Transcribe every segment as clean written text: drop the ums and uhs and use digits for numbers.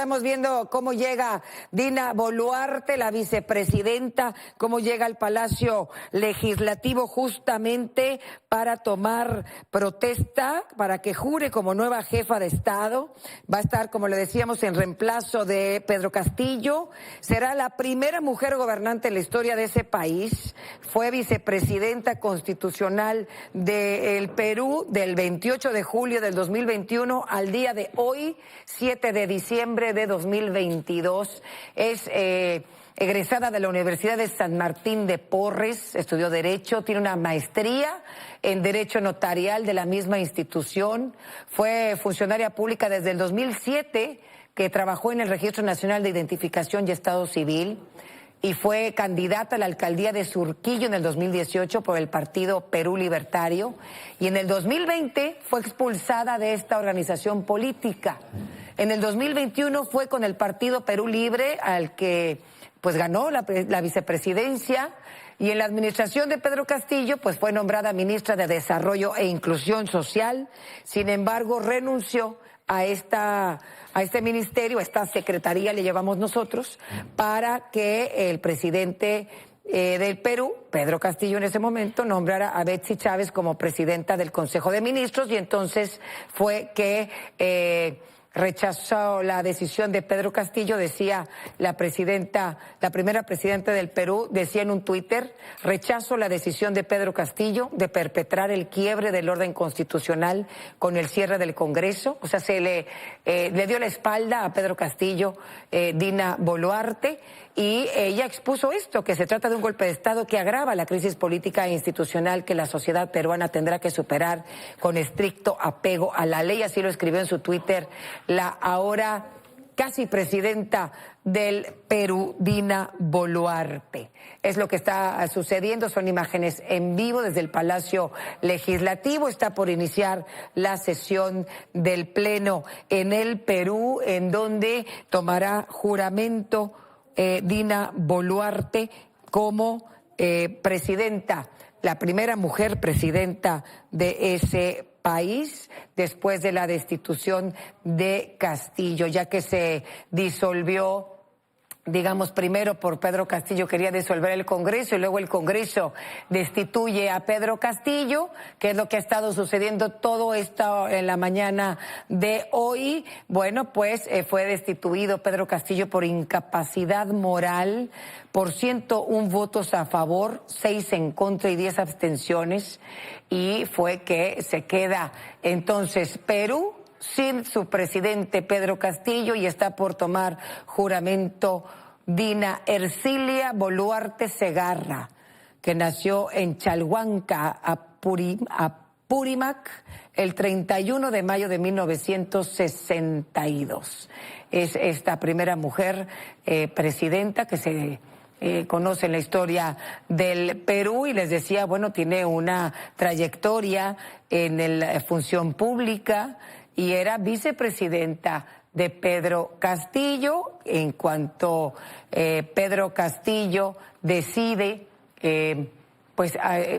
estamos viendo cómo llega Dina Boluarte, la vicepresidenta, cómo llega al Palacio Legislativo justamente para tomar protesta, para que jure como nueva jefa de Estado. Va a estar, como le decíamos, en reemplazo de Pedro Castillo. Será la primera mujer gobernante en la historia de ese país. Fue vicepresidenta constitucional del Perú del 28 de julio del 2021 al día de hoy, 7 de diciembre de 2022. Es egresada de la Universidad de San Martín de Porres, estudió Derecho, tiene una maestría en Derecho Notarial de la misma institución. Fue funcionaria pública desde el 2007, que trabajó en el Registro Nacional de Identificación y Estado Civil, y fue candidata a la alcaldía de Surquillo en el 2018 por el Partido Perú Libertario, y en el 2020 fue expulsada de esta organización política. En el 2021 fue con el Partido Perú Libre, al que pues ganó la vicepresidencia, y en la administración de Pedro Castillo pues fue nombrada ministra de Desarrollo e Inclusión Social. Sin embargo, renunció a este ministerio, a esta secretaría le llevamos nosotros, para que el presidente del Perú, Pedro Castillo en ese momento, nombrara a Betsy Chávez como presidenta del Consejo de Ministros, y entonces fue que rechazó la decisión de Pedro Castillo. Decía la primera presidenta del Perú, decía en un Twitter: rechazo la decisión de Pedro Castillo de perpetrar el quiebre del orden constitucional con el cierre del Congreso. O sea, se le dio la espalda a Pedro Castillo, Dina Boluarte, y ella expuso esto, que se trata de un golpe de Estado que agrava la crisis política e institucional que la sociedad peruana tendrá que superar con estricto apego a la ley. Así lo escribió en su Twitter la ahora casi presidenta del Perú, Dina Boluarte. Es lo que está sucediendo, son imágenes en vivo desde el Palacio Legislativo. Está por iniciar la sesión del Pleno en el Perú, en donde tomará juramento Dina Boluarte como presidenta, la primera mujer presidenta de ese país después de la destitución de Castillo, ya que se disolvió, digamos, primero por Pedro Castillo quería disolver el Congreso, y luego el Congreso destituye a Pedro Castillo, que es lo que ha estado sucediendo todo esto en la mañana de hoy. Bueno, pues fue destituido Pedro Castillo por incapacidad moral, por 101 votos a favor, 6 en contra y 10 abstenciones, y fue que se queda entonces Perú sin su presidente Pedro Castillo, y está por tomar juramento Dina Ercilia Boluarte Segarra, que nació en Chalhuanca, Apurímac, el 31 de mayo de 1962. Es esta primera mujer presidenta que se conoce en la historia del Perú, y les decía, bueno, tiene una trayectoria en la función pública, y era vicepresidenta de Pedro Castillo. En cuanto Pedro Castillo decide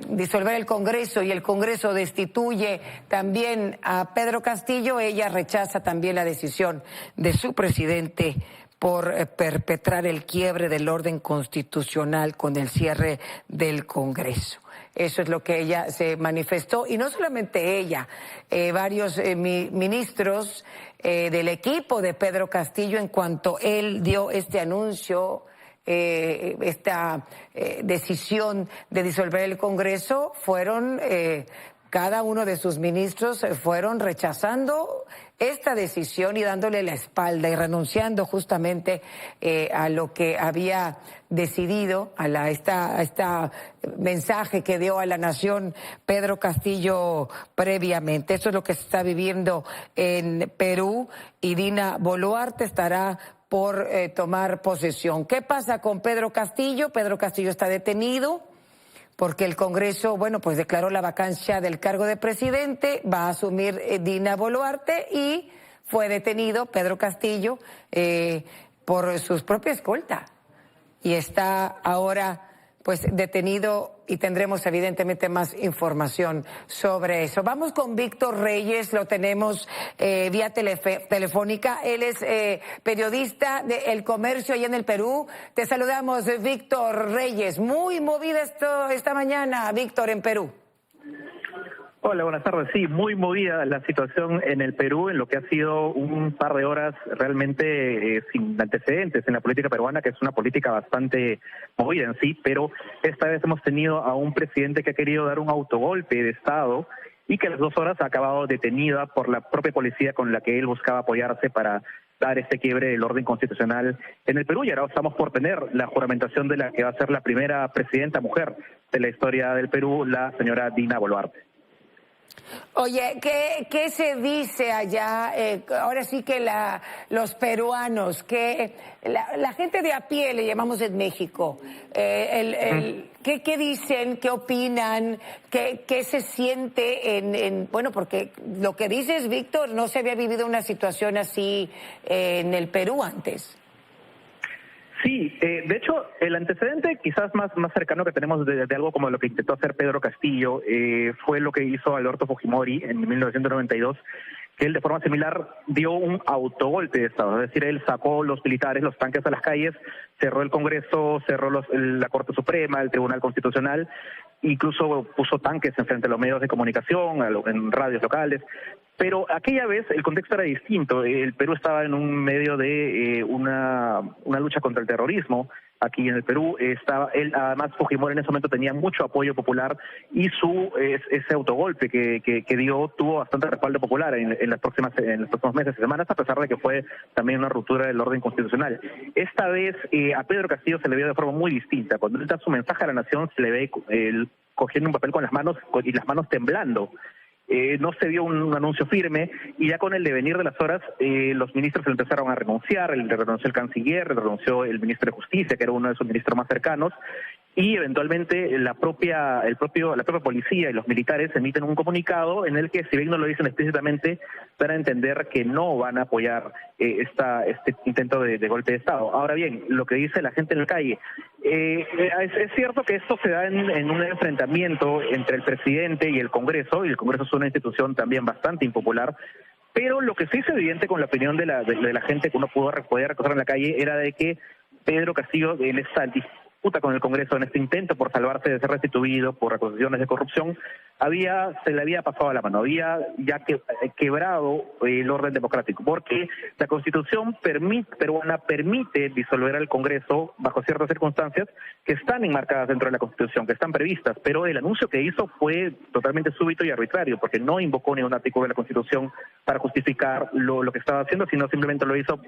disolver el Congreso, y el Congreso destituye también a Pedro Castillo, ella rechaza también la decisión de su presidente por perpetrar el quiebre del orden constitucional con el cierre del Congreso. Eso es lo que ella se manifestó, y no solamente ella, varios ministros del equipo de Pedro Castillo, en cuanto él dio este anuncio, esta decisión de disolver el Congreso, fueron cada uno de sus ministros fueron rechazando esta decisión y dándole la espalda y renunciando justamente a lo que había decidido, a esta mensaje que dio a la nación Pedro Castillo previamente. Esto es lo que se está viviendo en Perú, y Dina Boluarte estará por tomar posesión. ¿Qué pasa con Pedro Castillo? Pedro Castillo está detenido porque el Congreso, bueno, pues declaró la vacancia del cargo de presidente. Va a asumir Dina Boluarte, y fue detenido Pedro Castillo por su propia escolta, y está ahora pues detenido y tendremos evidentemente más información sobre eso. Vamos con Víctor Reyes, lo tenemos vía telefónica. Él es periodista de El Comercio allá en el Perú. Te saludamos, Víctor Reyes. Muy movida esta mañana, Víctor, en Perú. Hola, buenas tardes. Sí, muy movida la situación en el Perú, en lo que ha sido un par de horas realmente sin antecedentes en la política peruana, que es una política bastante movida en sí, pero esta vez hemos tenido a un presidente que ha querido dar un autogolpe de Estado y que a las 2 horas ha acabado detenida por la propia policía con la que él buscaba apoyarse para dar este quiebre del orden constitucional en el Perú. Y ahora estamos por tener la juramentación de la que va a ser la primera presidenta mujer de la historia del Perú, la señora Dina Boluarte. Oye, ¿qué se dice allá? Ahora sí que los peruanos, que la gente de a pie, le llamamos en México, ¿qué dicen, qué opinan, qué se siente bueno, porque lo que dices, Víctor, no se había vivido una situación así en el Perú antes. Sí, de hecho, el antecedente quizás más cercano que tenemos de algo como lo que intentó hacer Pedro Castillo fue lo que hizo Alberto Fujimori en 1992, que él de forma similar dio un autogolpe de Estado, es decir, él sacó los militares, los tanques a las calles, cerró el Congreso, cerró la Corte Suprema, el Tribunal Constitucional, incluso puso tanques enfrente de los medios de comunicación, en radios locales. Pero aquella vez el contexto era distinto. El Perú estaba en un medio de una lucha contra el terrorismo. Aquí en el Perú además Fujimori en ese momento tenía mucho apoyo popular y ese autogolpe que dio tuvo bastante respaldo popular en los próximos meses y semanas, a pesar de que fue también una ruptura del orden constitucional. Esta vez a Pedro Castillo se le vio de forma muy distinta. Cuando él da su mensaje a la nación se le ve cogiendo un papel con las manos y las manos temblando. No se dio un anuncio firme y ya con el devenir de las horas los ministros empezaron a renunciar, renunció el canciller, renunció el ministro de Justicia, que era uno de sus ministros más cercanos, y eventualmente la propia policía y los militares emiten un comunicado en el que, si bien no lo dicen explícitamente, dan a entender que no van a apoyar este intento de golpe de Estado. Ahora bien, lo que dice la gente en la calle, es cierto que esto se da en un enfrentamiento entre el presidente y el Congreso es una institución también bastante impopular, pero lo que sí es evidente con la opinión de la gente que uno podía recoger en la calle era de que Pedro Castillo, en esta disputa con el Congreso, en este intento por salvarse de ser restituido por acusaciones de corrupción, se le había pasado la mano, había ya quebrado el orden democrático, porque la Constitución peruana permite disolver al Congreso bajo ciertas circunstancias que están enmarcadas dentro de la Constitución, que están previstas, pero el anuncio que hizo fue totalmente súbito y arbitrario, porque no invocó ningún artículo de la Constitución para justificar lo que estaba haciendo, sino simplemente lo hizo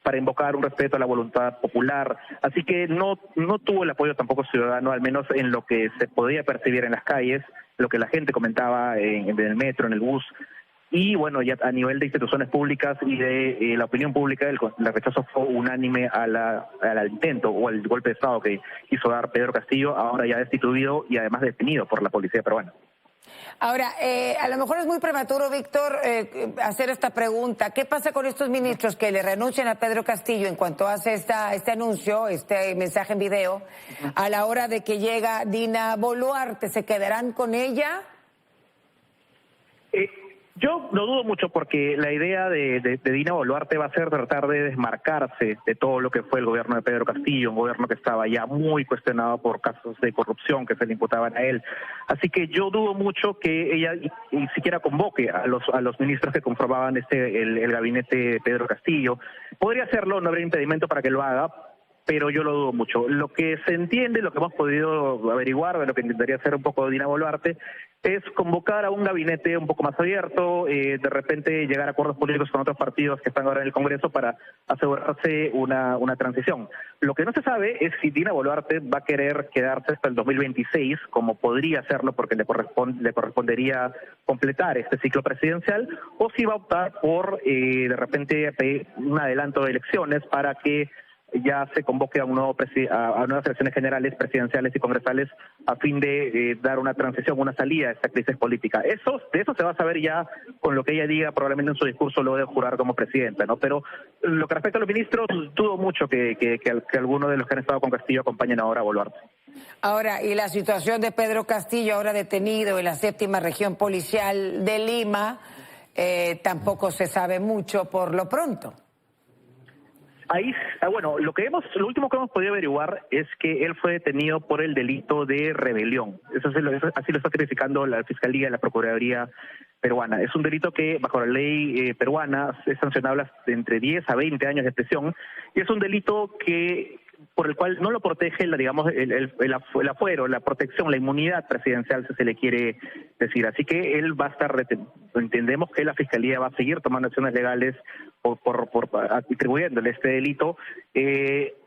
para invocar un respeto a la voluntad popular. Así que no tuvo el apoyo tampoco ciudadano, al menos en lo que se podía percibir en las calles, lo que la gente comentaba en el metro, en el bus. Y bueno, ya a nivel de instituciones públicas y de la opinión pública, el rechazo fue unánime al intento o al golpe de Estado que quiso dar Pedro Castillo, ahora ya destituido y además detenido por la policía peruana. Ahora, a lo mejor es muy prematuro, Víctor, hacer esta pregunta. ¿Qué pasa con estos ministros que le renuncian a Pedro Castillo en cuanto hace este anuncio, este mensaje en video, a la hora de que llega Dina Boluarte? ¿Se quedarán con ella? Yo lo dudo mucho porque la idea de Dina Boluarte va a ser tratar de desmarcarse de todo lo que fue el gobierno de Pedro Castillo, un gobierno que estaba ya muy cuestionado por casos de corrupción que se le imputaban a él. Así que yo dudo mucho que ella ni siquiera convoque a los ministros que conformaban el gabinete de Pedro Castillo. Podría hacerlo, no habría impedimento para que lo haga, pero yo lo dudo mucho. Lo que se entiende, lo que hemos podido averiguar de lo que intentaría hacer un poco Dina Boluarte, es convocar a un gabinete un poco más abierto, de repente llegar a acuerdos políticos con otros partidos que están ahora en el Congreso para asegurarse una transición. Lo que no se sabe es si Dina Boluarte va a querer quedarse hasta el 2026, como podría hacerlo porque le correspondería completar este ciclo presidencial, o si va a optar por de repente un adelanto de elecciones para que ya se convoque a nuevas elecciones generales, presidenciales y congresales a fin de dar una transición, una salida a esta crisis política. De eso se va a saber ya con lo que ella diga probablemente en su discurso luego de jurar como presidenta, ¿no? Pero lo que respecta a los ministros, dudo mucho que algunos de los que han estado con Castillo acompañen ahora a Boluarte. Ahora, y la situación de Pedro Castillo, ahora detenido en la 7ª Región Policial de Lima, tampoco se sabe mucho por lo pronto. Ahí, bueno, lo último que hemos podido averiguar es que él fue detenido por el delito de rebelión. Así lo está tipificando la Fiscalía y la Procuraduría peruana. Es un delito que, bajo la ley peruana, es sancionable entre 10 a 20 años de prisión, y es un delito por el cual no lo protege, el afuero, la protección, la inmunidad presidencial, si se le quiere decir. Así que él va a estar, entendemos que la Fiscalía va a seguir tomando acciones legales por atribuyéndole este delito.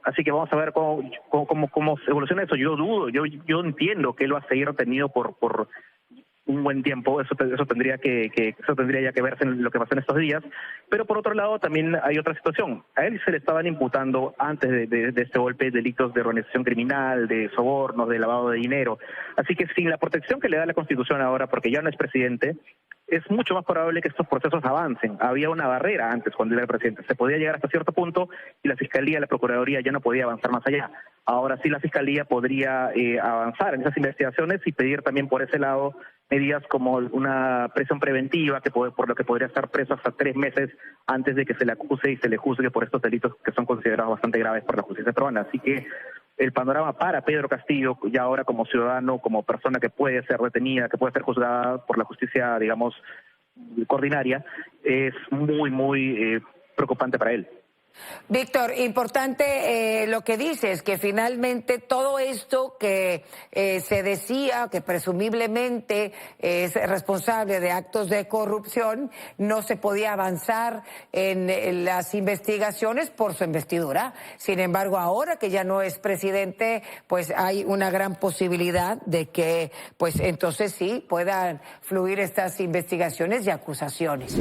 Así que vamos a ver cómo evoluciona eso. Yo dudo, yo entiendo que él va a seguir detenido por un buen tiempo. Eso tendría ya que verse en lo que pasó en estos días. Pero por otro lado también hay otra situación. A él se le estaban imputando antes de este golpe delitos de organización criminal, de sobornos, de lavado de dinero. Así que sin la protección que le da la Constitución ahora, porque ya no es presidente, es mucho más probable que estos procesos avancen. Había una barrera antes cuando él era presidente. Se podía llegar hasta cierto punto y la Fiscalía, la Procuraduría ya no podía avanzar más allá. Ahora sí la Fiscalía podría avanzar en esas investigaciones y pedir también por ese lado medidas como una prisión preventiva, por lo que podría estar preso hasta 3 meses antes de que se le acuse y se le juzgue por estos delitos que son considerados bastante graves por la justicia peruana. Así que el panorama para Pedro Castillo, ya ahora como ciudadano, como persona que puede ser detenida, que puede ser juzgada por la justicia, digamos, ordinaria, es muy preocupante para él. Víctor, importante lo que dices, que finalmente todo esto que se decía, que presumiblemente es responsable de actos de corrupción, no se podía avanzar en las investigaciones por su investidura. Sin embargo, ahora que ya no es presidente, pues hay una gran posibilidad de que, pues entonces sí, puedan fluir estas investigaciones y acusaciones.